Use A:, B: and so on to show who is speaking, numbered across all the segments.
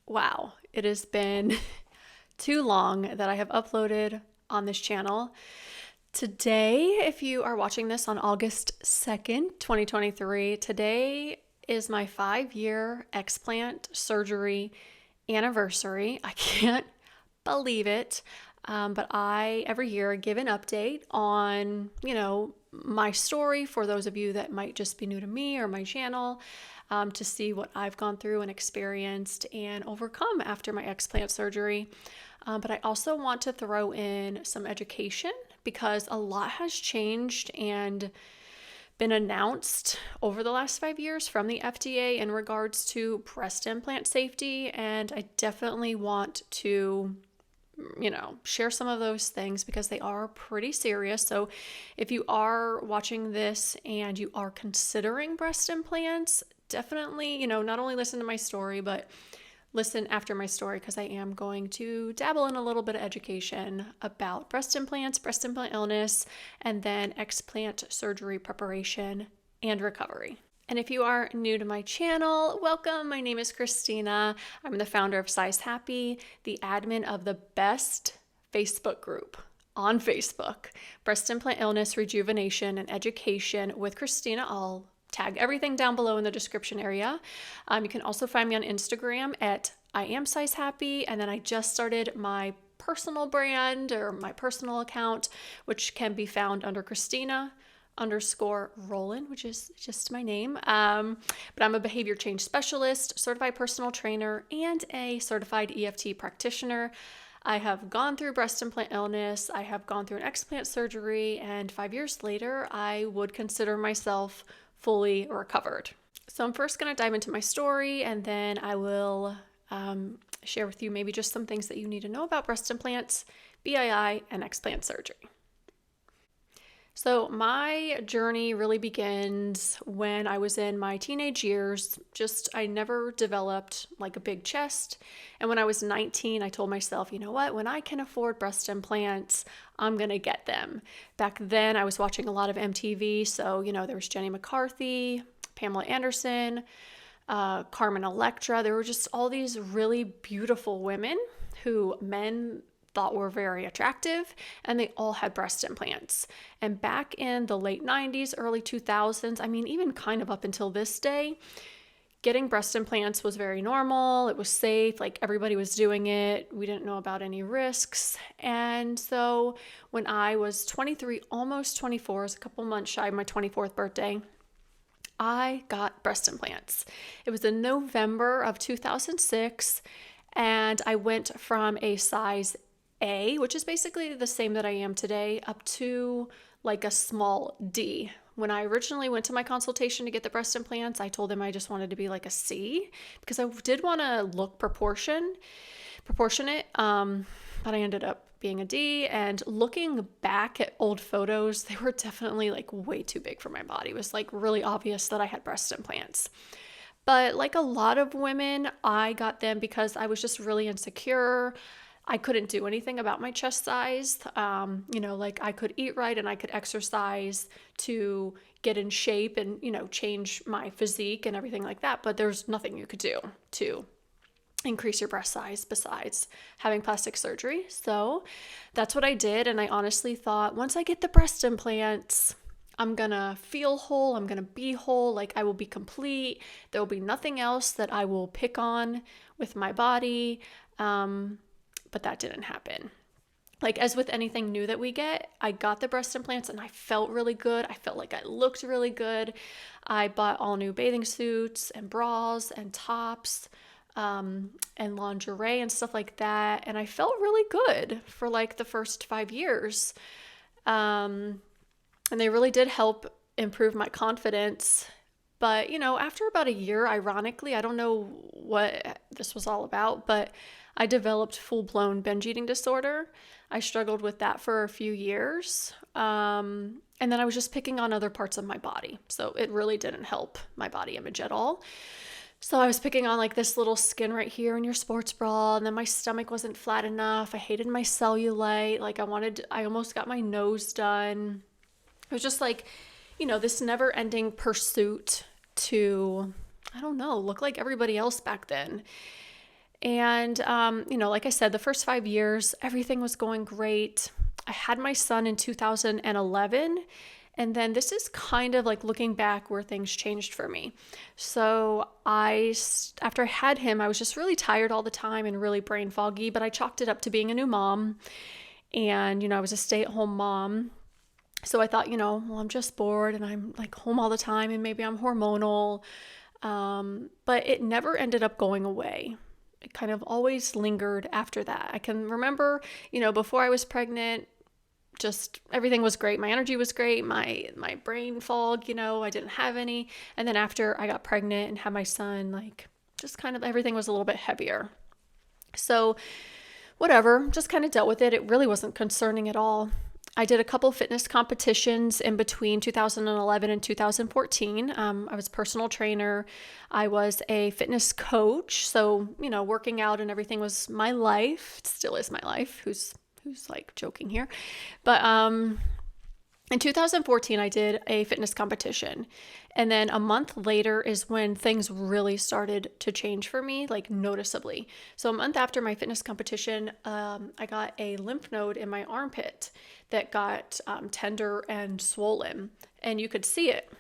A: Wow, it has been too long that I have uploaded on this channel. Today, if you are watching this on August 2nd, 2023, today is my 5-year explant surgery anniversary. I can't believe it. But I, every year, give an update on, my story for those of you that might just be new to me or my channel, to see what I've gone through and experienced and overcome after my explant surgery. But I also want to throw in some education because a lot has changed and been announced over the last 5 years from the FDA in regards to breast implant safety. And I definitely want to share some of those things because they are pretty serious. So if you are watching this and you are considering breast implants, definitely, not only listen to my story, but listen after my story because I am going to dabble in a little bit of education about breast implants, breast implant illness, and then explant surgery preparation and recovery. And if you are new to my channel, welcome. My name is Christina. I'm the founder of Size Happy, the admin of the best Facebook group on Facebook, Breast Implant Illness, Rejuvenation, and Education with Christina. I'll tag everything down below in the description area. You can also find me on Instagram at I am Size Happy, and then I just started my personal brand or my personal account, which can be found under Christina_Roland, which is just my name. But I'm a behavior change specialist, certified personal trainer, and a certified EFT practitioner. I have gone through breast implant illness. I have gone through an explant surgery, and 5 years later, I would consider myself fully recovered. So I'm first going to dive into my story, and then I will share with you maybe just some things that you need to know about breast implants, BII, and explant surgery. So my journey really begins when I was in my teenage years. I never developed like a big chest. And when I was 19, I told myself, you know what, when I can afford breast implants, I'm going to get them. Back then I was watching a lot of MTV. So, there was Jenny McCarthy, Pamela Anderson, Carmen Electra. There were just all these really beautiful women who men thought were very attractive, and they all had breast implants. And back in the late 90s, early 2000s, even kind of up until this day, getting breast implants was very normal. It was safe, like everybody was doing it. We didn't know about any risks. And so when I was 23, almost 24, it was a couple months shy of my 24th birthday, I got breast implants. It was in November of 2006, and I went from a size A, which is basically the same that I am today, up to like a small D. When I originally went to my consultation to get the breast implants, I told them I just wanted to be like a C because I did want to look proportionate, but I ended up being a D. And looking back at old photos, they were definitely like way too big for my body. It was like really obvious that I had breast implants. But like a lot of women, I got them because I was just really insecure. I couldn't do anything about my chest size. Like I could eat right and I could exercise to get in shape and, change my physique and everything like that. But there's nothing you could do to increase your breast size besides having plastic surgery. So that's what I did. And I honestly thought once I get the breast implants, I'm gonna feel whole. I'm gonna be whole. Like I will be complete. There will be nothing else that I will pick on with my body. But that didn't happen. Like as with anything new that we get, I got the breast implants and I felt really good. I felt like I looked really good. I bought all new bathing suits and bras and tops, and lingerie and stuff like that. And I felt really good for like the first 5 years. And they really did help improve my confidence. But, after about a year, ironically, I don't know what this was all about, but I developed full-blown binge eating disorder. I struggled with that for a few years. And then I was just picking on other parts of my body. So it really didn't help my body image at all. So I was picking on like this little skin right here in your sports bra, and then my stomach wasn't flat enough. I hated my cellulite. Like I almost got my nose done. It was just like, this never-ending pursuit to, I don't know, look like everybody else back then. And, like I said, the first 5 years, everything was going great. I had my son in 2011. And then this is kind of like looking back where things changed for me. So after I had him, I was just really tired all the time and really brain foggy, but I chalked it up to being a new mom. And, I was a stay-at-home mom. So I thought, well, I'm just bored and I'm like home all the time and maybe I'm hormonal. But it never ended up going away. It kind of always lingered after that. I can remember, before I was pregnant, just everything was great. My energy was great. My brain fog, I didn't have any. And then after I got pregnant and had my son, like just kind of everything was a little bit heavier. So whatever, just kind of dealt with it. It really wasn't concerning at all. I did a couple fitness competitions in between 2011 and 2014. I was a personal trainer. I was a fitness coach. So, working out and everything was my life. It still is my life. Who's like joking here? But in 2014, I did a fitness competition. And then a month later is when things really started to change for me, like noticeably. So a month after my fitness competition, I got a lymph node in my armpit that got tender and swollen, and you could see it.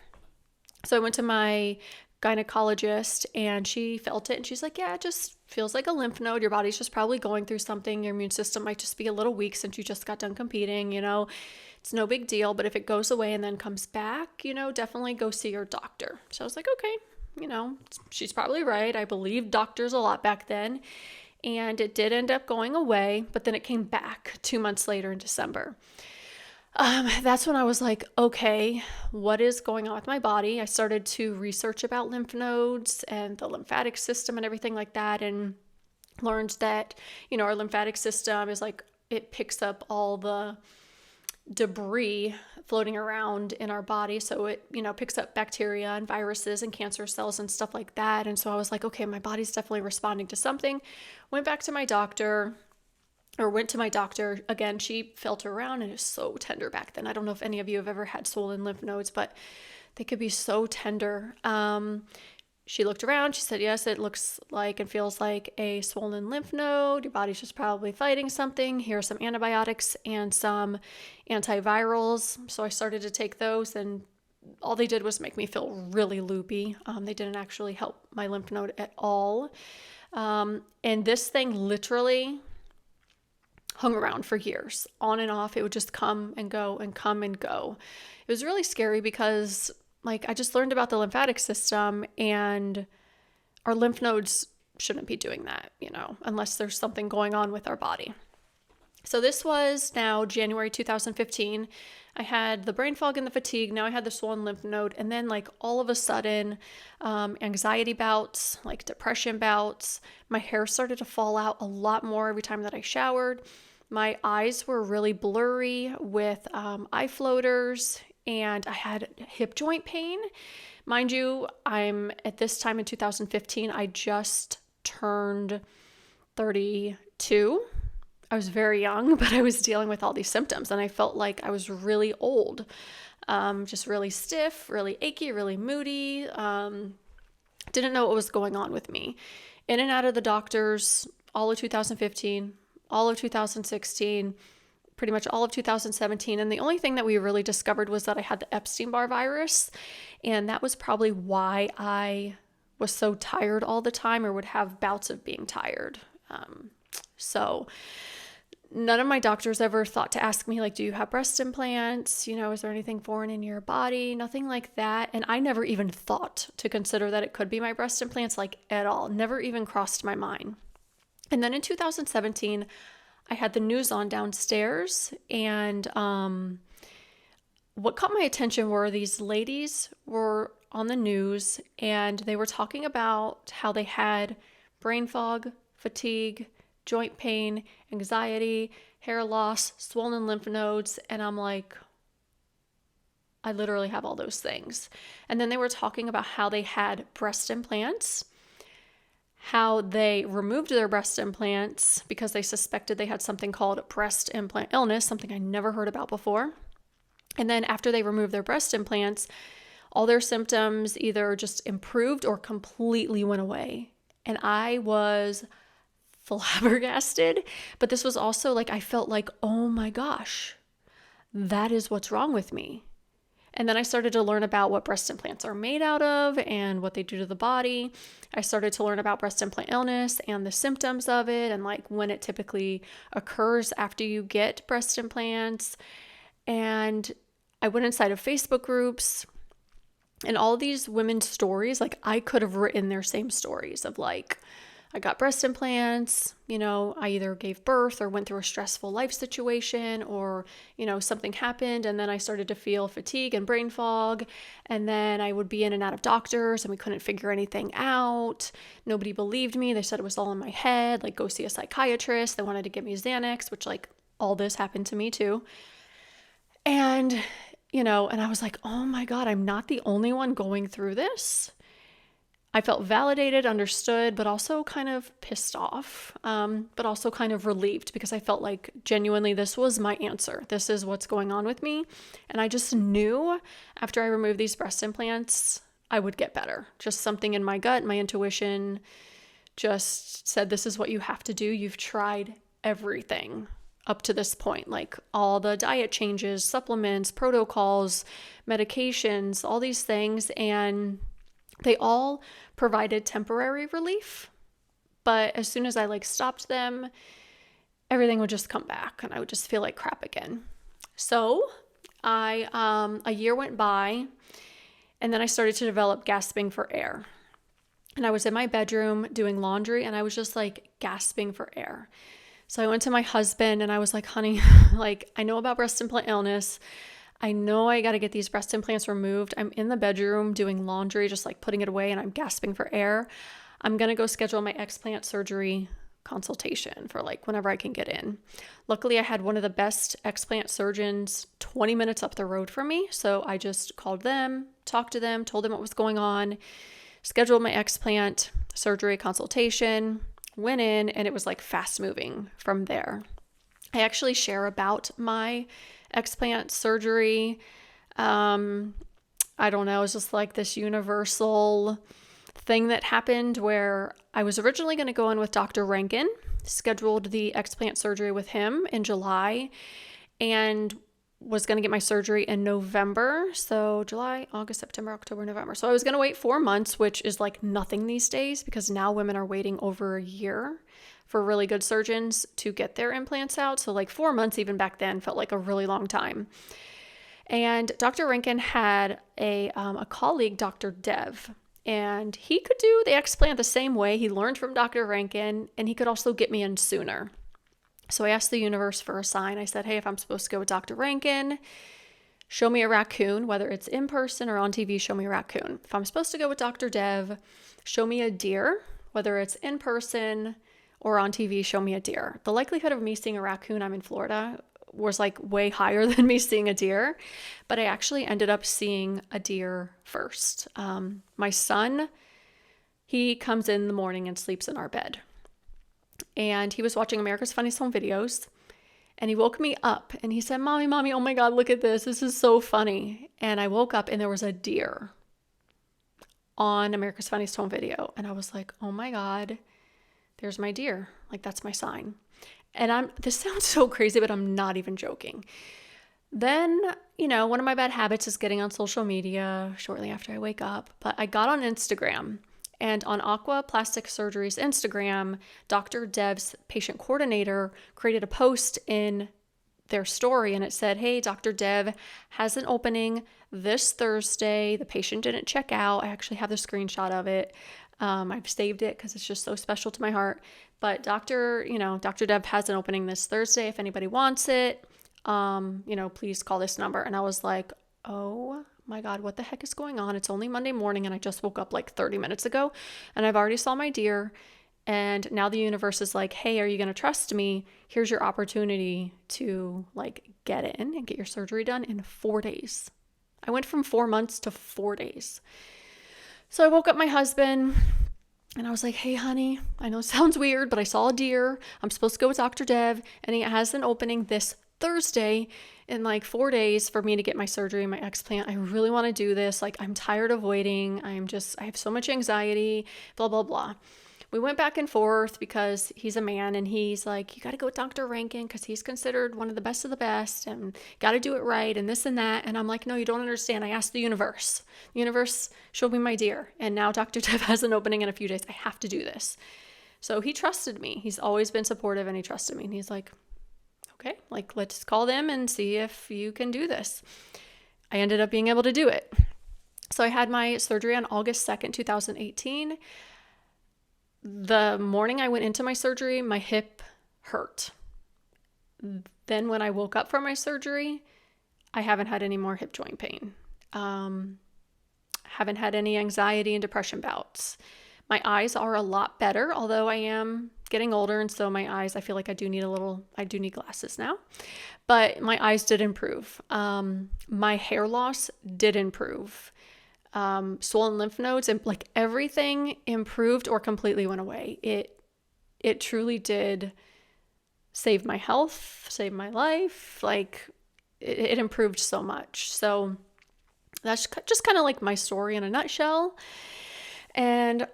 A: So I went to my gynecologist and she felt it and she's like, yeah, it just feels like a lymph node. Your body's just probably going through something. Your immune system might just be a little weak since you just got done competing, It's no big deal, but if it goes away and then comes back, definitely go see your doctor. So I was like, okay, she's probably right. I believed doctors a lot back then. And it did end up going away, but then it came back 2 months later in December. That's when I was like, okay, what is going on with my body? I started to research about lymph nodes and the lymphatic system and everything like that, and learned that, our lymphatic system is like, it picks up all the debris floating around in our body. So it, picks up bacteria and viruses and cancer cells and stuff like that. And so I was like, okay, my body's definitely responding to something. Went to my doctor. Again, she felt around and it was so tender back then. I don't know if any of you have ever had swollen lymph nodes, but they could be so tender. She looked around. She said, yes, it looks like and feels like a swollen lymph node. Your body's just probably fighting something. Here are some antibiotics and some antivirals. So I started to take those, and all they did was make me feel really loopy. They didn't actually help my lymph node at all. And this thing literally hung around for years, on and off. It would just come and go and come and go. It was really scary because I just learned about the lymphatic system, and our lymph nodes shouldn't be doing that, unless there's something going on with our body. So this was now January 2015. I had the brain fog and the fatigue. Now I had the swollen lymph node. And then all of a sudden, anxiety bouts, depression bouts. My hair started to fall out a lot more every time that I showered. My eyes were really blurry with eye floaters. And I had hip joint pain. Mind you, at this time in 2015, I just turned 32. I was very young, but I was dealing with all these symptoms and I felt like I was really old. Just really stiff, really achy, really moody. Didn't know what was going on with me. In and out of the doctors all of 2015, all of 2016, pretty much all of 2017. And the only thing that we really discovered was that I had the Epstein-Barr virus. And that was probably why I was so tired all the time, or would have bouts of being tired. So none of my doctors ever thought to ask me, do you have breast implants? Is there anything foreign in your body? Nothing like that. And I never even thought to consider that it could be my breast implants, at all. Never even crossed my mind. And then in 2017, I had the news on downstairs, and what caught my attention were these ladies were on the news, and they were talking about how they had brain fog, fatigue, joint pain, anxiety, hair loss, swollen lymph nodes, and I'm like, I literally have all those things. And then they were talking about how they had breast implants, how they removed their breast implants because they suspected they had something called breast implant illness, something I never heard about before. And then after they removed their breast implants, all their symptoms either just improved or completely went away. And I was flabbergasted. But this was also like, I felt like, oh my gosh, that is what's wrong with me. And then I started to learn about what breast implants are made out of and what they do to the body. I started to learn about breast implant illness and the symptoms of it and like when it typically occurs after you get breast implants. And I went inside of Facebook groups, and all these women's stories, like I could have written their same stories of like, I got breast implants, I either gave birth or went through a stressful life situation or, something happened. And then I started to feel fatigue and brain fog. And then I would be in and out of doctors and we couldn't figure anything out. Nobody believed me. They said it was all in my head, like go see a psychiatrist. They wanted to give me Xanax, which like all this happened to me too. And, and I was like, oh my God, I'm not the only one going through this. I felt validated, understood, but also kind of pissed off, but also kind of relieved because I felt like genuinely this was my answer. This is what's going on with me. And I just knew after I removed these breast implants, I would get better. Just something in my gut, my intuition just said, this is what you have to do. You've tried everything up to this point, like all the diet changes, supplements, protocols, medications, all these things. And they all provided temporary relief, but as soon as I stopped them, everything would just come back and I would just feel like crap again. So a year went by and then I started to develop gasping for air. And I was in my bedroom doing laundry and I was just gasping for air. So I went to my husband and I was like, honey, I know about breast implant illness. I know I got to get these breast implants removed. I'm in the bedroom doing laundry, just putting it away, and I'm gasping for air. I'm going to go schedule my explant surgery consultation for whenever I can get in. Luckily, I had one of the best explant surgeons 20 minutes up the road from me. So I just called them, talked to them, told them what was going on, scheduled my explant surgery consultation, went in, and it was fast moving from there. I actually share about my explant surgery. I don't know, it's just this universal thing that happened where I was originally going to go in with Dr. Rankin, scheduled the explant surgery with him in July, and was going to get my surgery in November. So July, August, September, October, November. So I was going to wait 4 months, which is nothing these days because now women are waiting over a year for really good surgeons to get their implants out. So 4 months even back then felt like a really long time. And Dr. Rankin had a colleague, Dr. Dev, and he could do the explant the same way. He learned from Dr. Rankin, and he could also get me in sooner. So I asked the universe for a sign. I said, hey, if I'm supposed to go with Dr. Rankin, show me a raccoon, whether it's in person or on TV, show me a raccoon. If I'm supposed to go with Dr. Dev, show me a deer, whether it's in person or on TV, show me a deer. The likelihood of me seeing a raccoon, I'm in Florida, was way higher than me seeing a deer. But I actually ended up seeing a deer first. My son, he comes in the morning and sleeps in our bed. And he was watching America's Funniest Home Videos. And he woke me up and he said, Mommy, oh my God, look at this. This is so funny. And I woke up and there was a deer on America's Funniest Home Video. And I was like, oh my God, there's my deer. That's my sign. And this sounds so crazy, but I'm not even joking. Then, one of my bad habits is getting on social media shortly after I wake up. But I got on Instagram. And on Aqua Plastic Surgery's Instagram, Dr. Dev's patient coordinator created a post in their story and it said, hey, Dr. Dev has an opening this Thursday. The patient didn't check out. I actually have the screenshot of it. I've saved it because it's just so special to my heart. But Dr. Dev has an opening this Thursday. If anybody wants it, please call this number. And I was like, oh my God, what the heck is going on? It's only Monday morning and I just woke up 30 minutes ago and I've already saw my deer. And now the universe is like, hey, are you going to trust me? Here's your opportunity to get in and get your surgery done in 4 days. I went from 4 months to 4 days. So I woke up my husband and I was like, hey, honey, I know it sounds weird, but I saw a deer. I'm supposed to go with Dr. Dev and he has an opening this Thursday in 4 days for me to get my surgery, my explant. I really want to do this. I'm tired of waiting. I have so much anxiety, blah, blah, blah. we went back and forth because he's a man and he's like, you got to go with Dr. Rankin because he's considered one of the best and got to do it right and this and that. And I'm like, no, you don't understand. I asked the universe. The universe showed me my deer. And now Dr. Dev has an opening in a few days. I have to do this. So he trusted me. He's always been supportive and he trusted me. And he's like, okay, like, let's call them and see if you can do this. I ended up being able to do it. So I had my surgery on August 2nd, 2018. The morning I went into my surgery, my hip hurt. Then when I woke up from my surgery, I haven't had any more hip joint pain. Haven't had any anxiety and depression bouts. My eyes are a lot better, although I am getting older, and so my eyes, I feel like I do need glasses now. But my eyes did improve. My hair loss did improve. Swollen lymph nodes and like everything improved or completely went away. It truly did save my health, save my life. Like it improved so much. So that's just kind of like my story in a nutshell. And,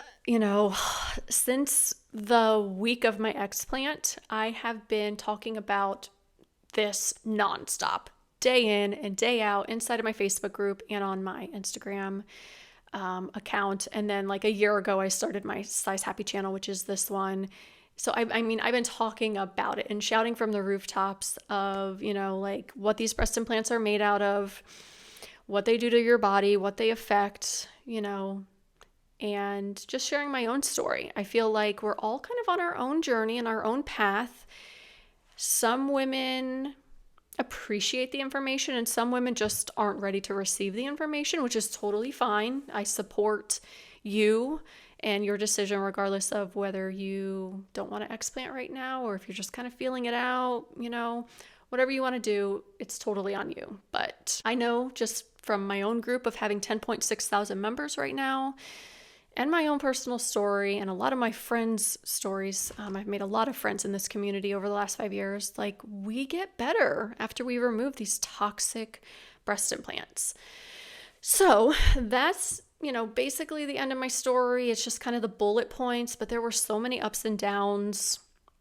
A: since the week of my explant, I have been talking about this nonstop, day in and day out, inside of my Facebook group and on my Instagram account. And then like a year ago, I started my Size Happy channel, which is this one. So I've been talking about it and shouting from the rooftops of, like what these breast implants are made out of, what they do to your body, what they affect, and just sharing my own story. I feel like we're all kind of on our own journey and our own path. Some women appreciate the information and some women just aren't ready to receive the information, which is totally fine. I support you and your decision regardless of whether you don't want to explant right now or if you're just kind of feeling it out, whatever you want to do, it's totally on you. But I know just from my own group of having 10.6 thousand members right now, and my own personal story and a lot of my friends' stories. I've made a lot of friends in this community over the last 5 years. Like, we get better after we remove these toxic breast implants. So that's, basically the end of my story. It's just kind of the bullet points, but there were so many ups and downs,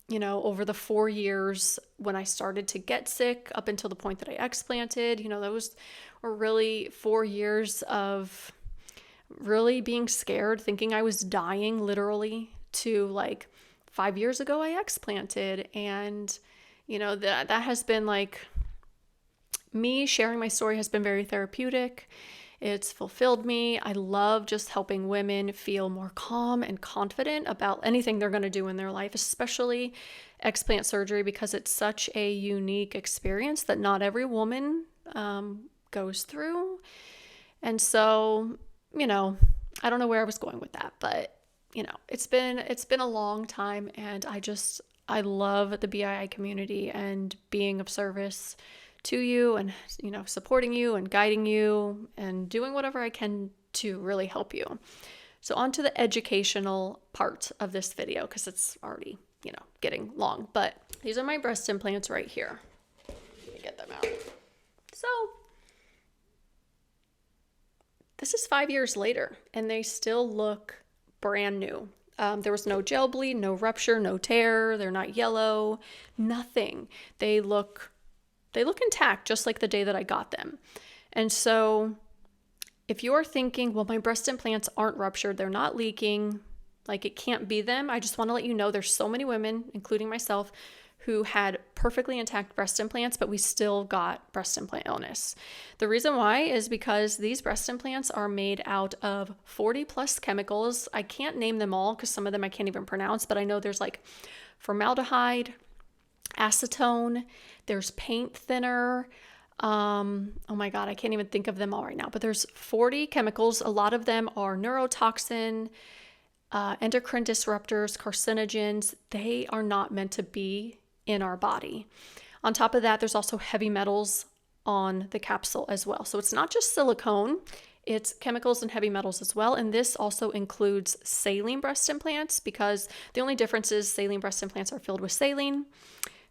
A: over the 4 years when I started to get sick up until the point that I explanted. Those were really 4 years of really being scared, thinking I was dying literally, to like 5 years ago I explanted. And that has been like, me sharing my story has been very therapeutic. It's fulfilled me. I love just helping women feel more calm and confident about anything they're going to do in their life, especially explant surgery, because it's such a unique experience that not every woman goes through. And so I don't know where I was going with that, but it's been a long time, and I love the BII community and being of service to you and, supporting you and guiding you and doing whatever I can to really help you. So on to the educational part of this video, because it's already, getting long, but these are my breast implants right here. Let me get them out. So this is 5 years later, and they still look brand new. There was no gel bleed, no rupture, no tear. They're not yellow, nothing. They look intact, just like the day that I got them. And so if you're thinking, well, my breast implants aren't ruptured, they're not leaking, like it can't be them, I just want to let you know there's so many women, including myself, who had perfectly intact breast implants, but we still got breast implant illness. The reason why is because these breast implants are made out of 40 plus chemicals. I can't name them all because some of them I can't even pronounce, but I know there's like formaldehyde, acetone, there's paint thinner. Oh my God, I can't even think of them all right now, but there's 40 chemicals. A lot of them are neurotoxin, endocrine disruptors, carcinogens. They are not meant to be in our body. On top of that, there's also heavy metals on the capsule as well. So it's not just silicone, it's chemicals and heavy metals as well. And this also includes saline breast implants, because the only difference is saline breast implants are filled with saline.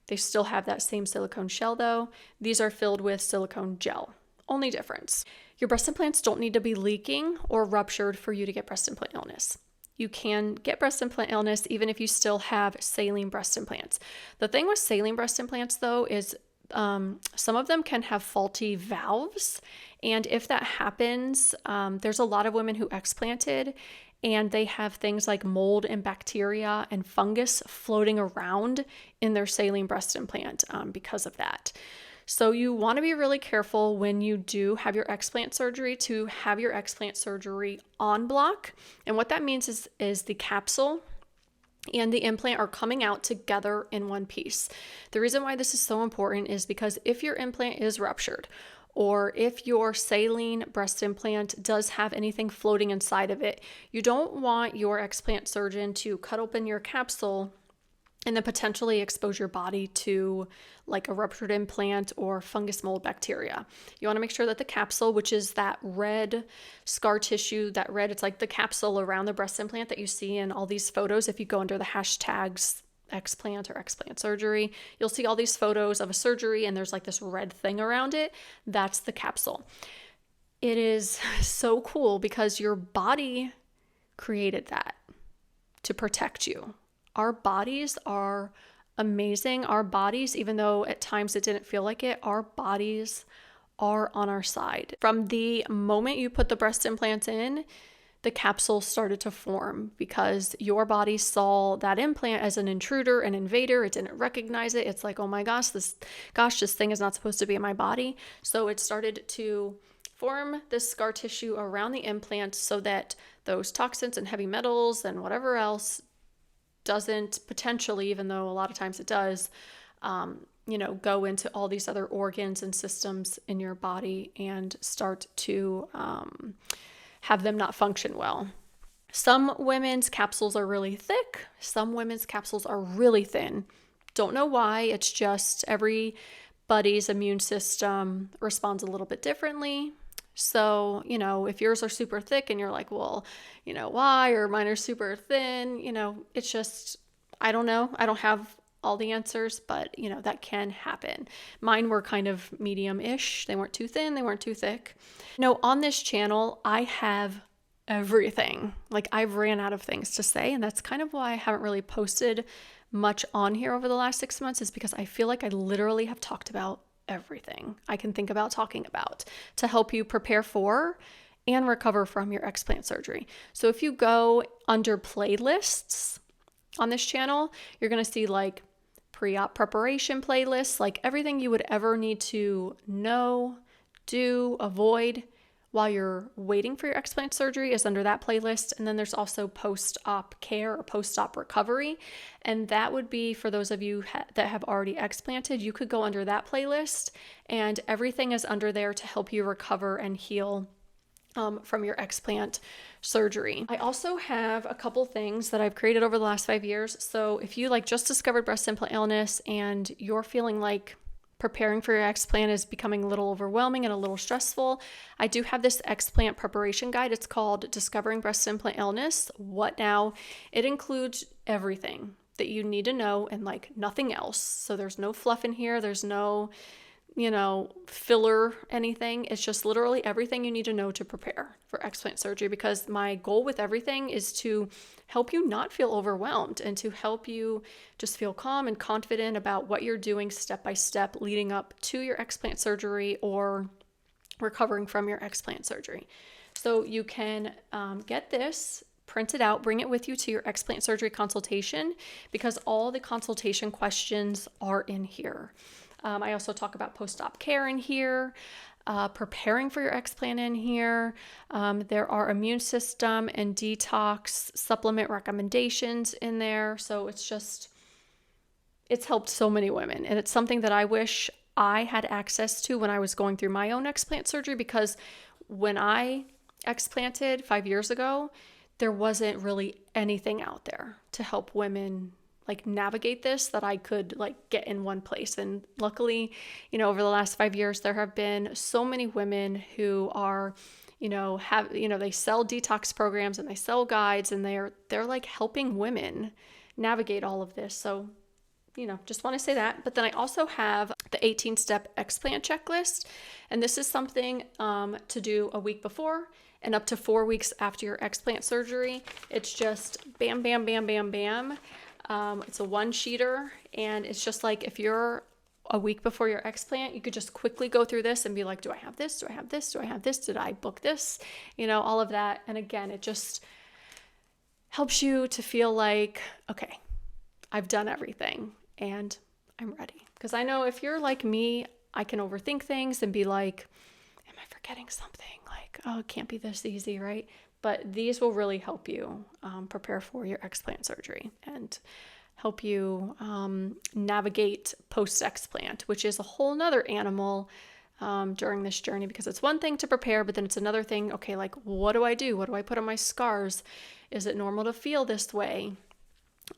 A: They still have that same silicone shell though. These are filled with silicone gel. Only difference. Your breast implants don't need to be leaking or ruptured for you to get breast implant illness. you can get breast implant illness even if you still have saline breast implants. The thing with saline breast implants, though, is some of them can have faulty valves. And if that happens, there's a lot of women who explanted and they have things like mold and bacteria and fungus floating around in their saline breast implant because of that. So you want to be really careful when you do have your explant surgery to have your explant surgery en bloc. And what that means is the capsule and the implant are coming out together in one piece. The reason why this is so important is because if your implant is ruptured, or if your saline breast implant does have anything floating inside of it, you don't want your explant surgeon to cut open your capsule and then potentially expose your body to like a ruptured implant or fungus, mold, bacteria. You want to make sure that the capsule, which is that red scar tissue, it's like the capsule around the breast implant that you see in all these photos. If you go under the hashtags explant or explant surgery, you'll see all these photos of a surgery and there's like this red thing around it. That's the capsule. It is so cool because your body created that to protect you. Our bodies are amazing. Our bodies, even though at times it didn't feel like it, our bodies are on our side. From the moment you put the breast implants in, the capsule started to form because your body saw that implant as an intruder, an invader. It didn't recognize it. It's like, oh my gosh, this thing is not supposed to be in my body. So it started to form this scar tissue around the implant so that those toxins and heavy metals and whatever else doesn't potentially, even though a lot of times it does, go into all these other organs and systems in your body and start to have them not function well. Some women's capsules are really thick. Some women's capsules are really thin. Don't know why. It's just everybody's immune system responds a little bit differently. So, if yours are super thick and you're like, well, why? Or mine are super thin, it's just, I don't know. I don't have all the answers, but, that can happen. Mine were kind of medium-ish. They weren't too thin. They weren't too thick. On this channel, I have everything. Like, I've ran out of things to say, and that's kind of why I haven't really posted much on here over the last 6 months, is because I feel like I literally have talked about everything I can think about talking about to help you prepare for and recover from your explant surgery. So if you go under playlists on this channel, you're going to see like pre-op preparation playlists, like everything you would ever need to know, do, avoid while you're waiting for your explant surgery is under that playlist. And then there's also post-op care or post-op recovery. And that would be for those of you that have already explanted. You could go under that playlist and everything is under there to help you recover and heal from your explant surgery. I also have a couple things that I've created over the last 5 years. So if you just discovered breast implant illness and you're feeling like preparing for your explant is becoming a little overwhelming and a little stressful, I do have this explant preparation guide. It's called Discovering Breast Implant Illness. What now? It includes everything that you need to know and nothing else. So there's no fluff in here. There's no, filler, anything. It's just literally everything you need to know to prepare for explant surgery, because my goal with everything is to help you not feel overwhelmed and to help you just feel calm and confident about what you're doing step by step leading up to your explant surgery or recovering from your explant surgery. So you can get this, print it out, bring it with you to your explant surgery consultation, because all the consultation questions are in here. I also talk about post-op care in here, preparing for your explant in here. There are immune system and detox supplement recommendations in there. So it's helped so many women. And it's something that I wish I had access to when I was going through my own explant surgery, because when I explanted 5 years ago, there wasn't really anything out there to help women navigate this that I could get in one place. And luckily, over the last 5 years, there have been so many women who are, they sell detox programs and they sell guides, and they're helping women navigate all of this. So, just want to say that. But then I also have the 18-step explant checklist. And this is something to do a week before and up to 4 weeks after your explant surgery. It's just bam, bam, bam, bam, bam. It's a one-sheeter, and it's just like if you're a week before your explant, you could just quickly go through this and be like, do I have this? Do I have this? Do I have this? Did I book this? All of that. And again, it just helps you to feel like, okay, I've done everything and I'm ready. Because I know if you're like me, I can overthink things and be like, am I forgetting something? Like, oh, it can't be this easy, right? But these will really help you prepare for your explant surgery and help you navigate post-explant, which is a whole nother animal during this journey, because it's one thing to prepare, but then it's another thing, okay, like, what do I do? What do I put on my scars? Is it normal to feel this way?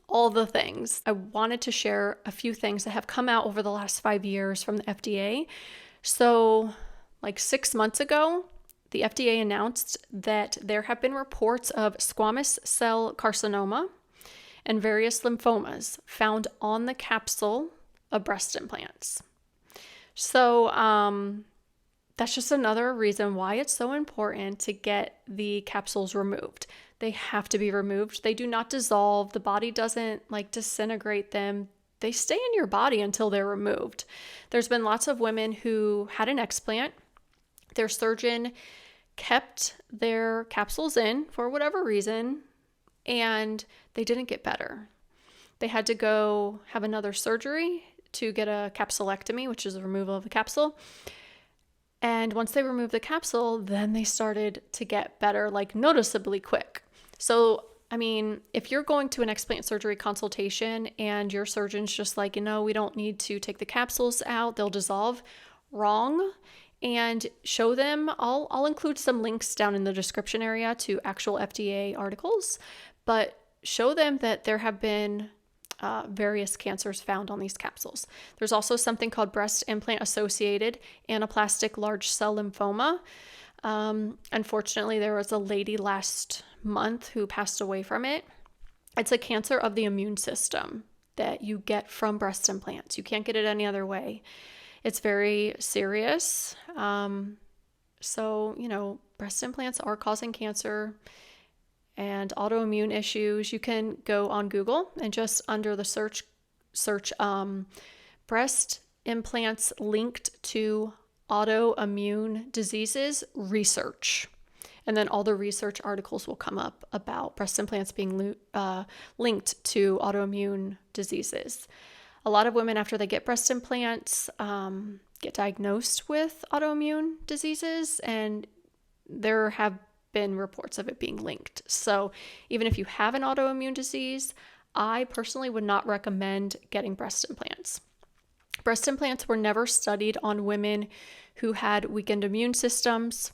A: All the things. I wanted to share a few things that have come out over the last 5 years from the FDA. So like 6 months ago, the FDA announced that there have been reports of squamous cell carcinoma and various lymphomas found on the capsule of breast implants. So that's just another reason why it's so important to get the capsules removed. They have to be removed. They do not dissolve. The body doesn't disintegrate them. They stay in your body until they're removed. There's been lots of women who had an explant. Their surgeon kept their capsules in for whatever reason, and they didn't get better. They had to go have another surgery to get a capsulectomy, which is the removal of the capsule. And once they removed the capsule, then they started to get better, noticeably quick. So, if you're going to an explant surgery consultation and your surgeon's just like, we don't need to take the capsules out, they'll dissolve, wrong. And show them, I'll include some links down in the description area to actual FDA articles, but show them that there have been various cancers found on these capsules. There's also something called breast implant associated anaplastic large cell lymphoma. Unfortunately, there was a lady last month who passed away from it. It's a cancer of the immune system that you get from breast implants. You can't get it any other way. It's very serious. So, breast implants are causing cancer and autoimmune issues. You can go on Google and just under the search breast implants linked to autoimmune diseases research. And then all the research articles will come up about breast implants being linked to autoimmune diseases. A lot of women, after they get breast implants, get diagnosed with autoimmune diseases, and there have been reports of it being linked. So even if you have an autoimmune disease, I personally would not recommend getting breast implants. Breast implants were never studied on women who had weakened immune systems,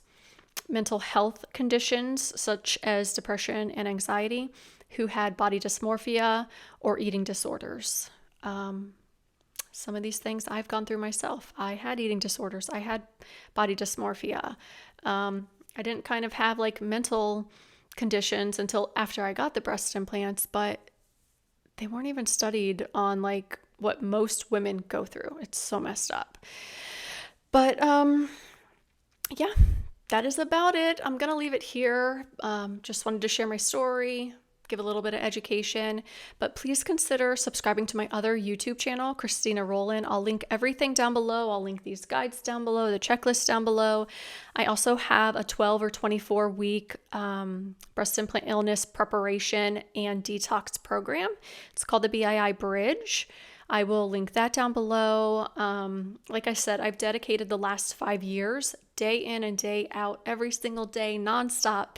A: mental health conditions such as depression and anxiety, who had body dysmorphia or eating disorders. Some of these things I've gone through myself. I had eating disorders. I had body dysmorphia. I didn't kind of have mental conditions until after I got the breast implants, but they weren't even studied on what most women go through. It's so messed up. But yeah, that is about it. I'm going to leave it here. Just wanted to share my story, give a little bit of education, but please consider subscribing to my other YouTube channel, Christina Rowland. I'll link everything down below. I'll link these guides down below, the checklist down below. I also have a 12 or 24 week breast implant illness preparation and detox program. It's called the BII BRIDGE. I will link that down below. Like I said, I've dedicated the last 5 years, day in and day out, every single day, nonstop,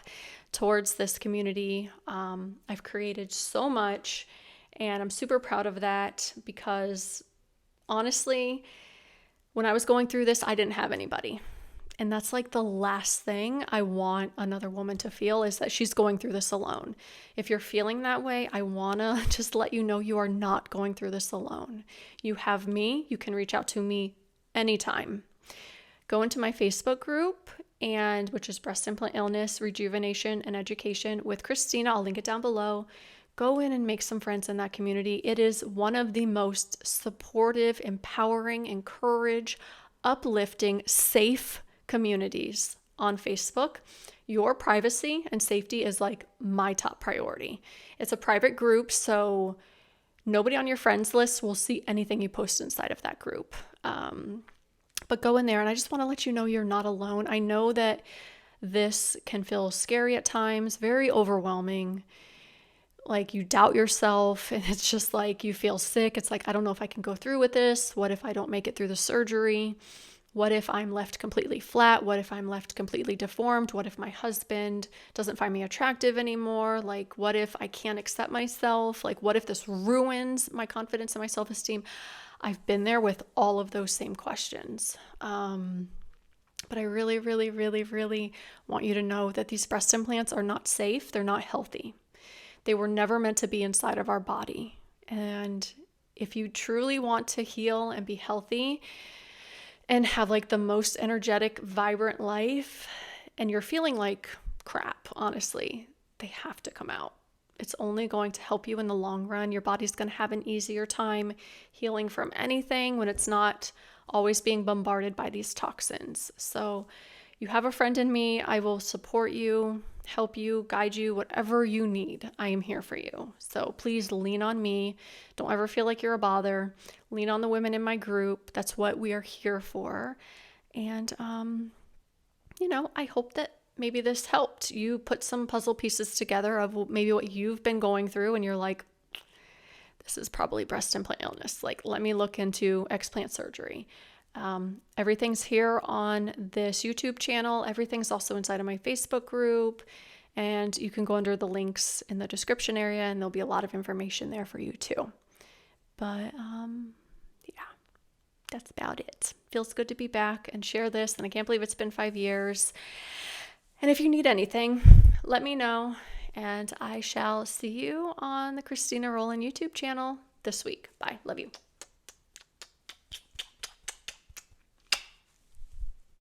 A: towards this community. I've created so much, and I'm super proud of that because honestly, when I was going through this, I didn't have anybody. And that's the last thing I want another woman to feel, is that she's going through this alone. If you're feeling that way, I want to just let you know you are not going through this alone. You have me. You can reach out to me anytime. Go into my Facebook group, which is Breast Implant Illness, Rejuvenation, and Education with Christina. I'll link it down below. Go in and make some friends in that community. It is one of the most supportive, empowering, uplifting, safe communities on Facebook. Your privacy and safety is like my top priority. It's a private group, so nobody on your friends list will see anything you post inside of that group. But go in there, and I just want to let you know you're not alone. I know that this can feel scary at times, very overwhelming. Like you doubt yourself, and it's just like you feel sick. It's like, I don't know if I can go through with this. What if I don't make it through the surgery? What if I'm left completely flat? What if I'm left completely deformed? What if my husband doesn't find me attractive anymore? Like, what if I can't accept myself? Like, what if this ruins my confidence and my self-esteem? I've been there with all of those same questions. But I really, really, really, really want you to know that these breast implants are not safe. They're not healthy. They were never meant to be inside of our body. And if you truly want to heal and be healthy and have like the most energetic, vibrant life, and you're feeling like crap, honestly, they have to come out. It's only going to help you in the long run. Your body's going to have an easier time healing from anything when it's not always being bombarded by these toxins. So you have a friend in me. I will support you, help you, guide you, whatever you need. I am here for you. So please lean on me. Don't ever feel like you're a bother. Lean on the women in my group. That's what we are here for. And, I hope that maybe this helped you put some puzzle pieces together of maybe what you've been going through, and you're like, this is probably breast implant illness. Like, let me look into explant surgery. Everything's here on this YouTube channel. Everything's also inside of my Facebook group, and you can go under the links in the description area, and there'll be a lot of information there for you too. But yeah, that's about it. Feels good to be back and share this, and I can't believe it's been 5 years. And if you need anything, let me know, and I shall see you on the Christina Rowland YouTube channel this week. Bye. Love you.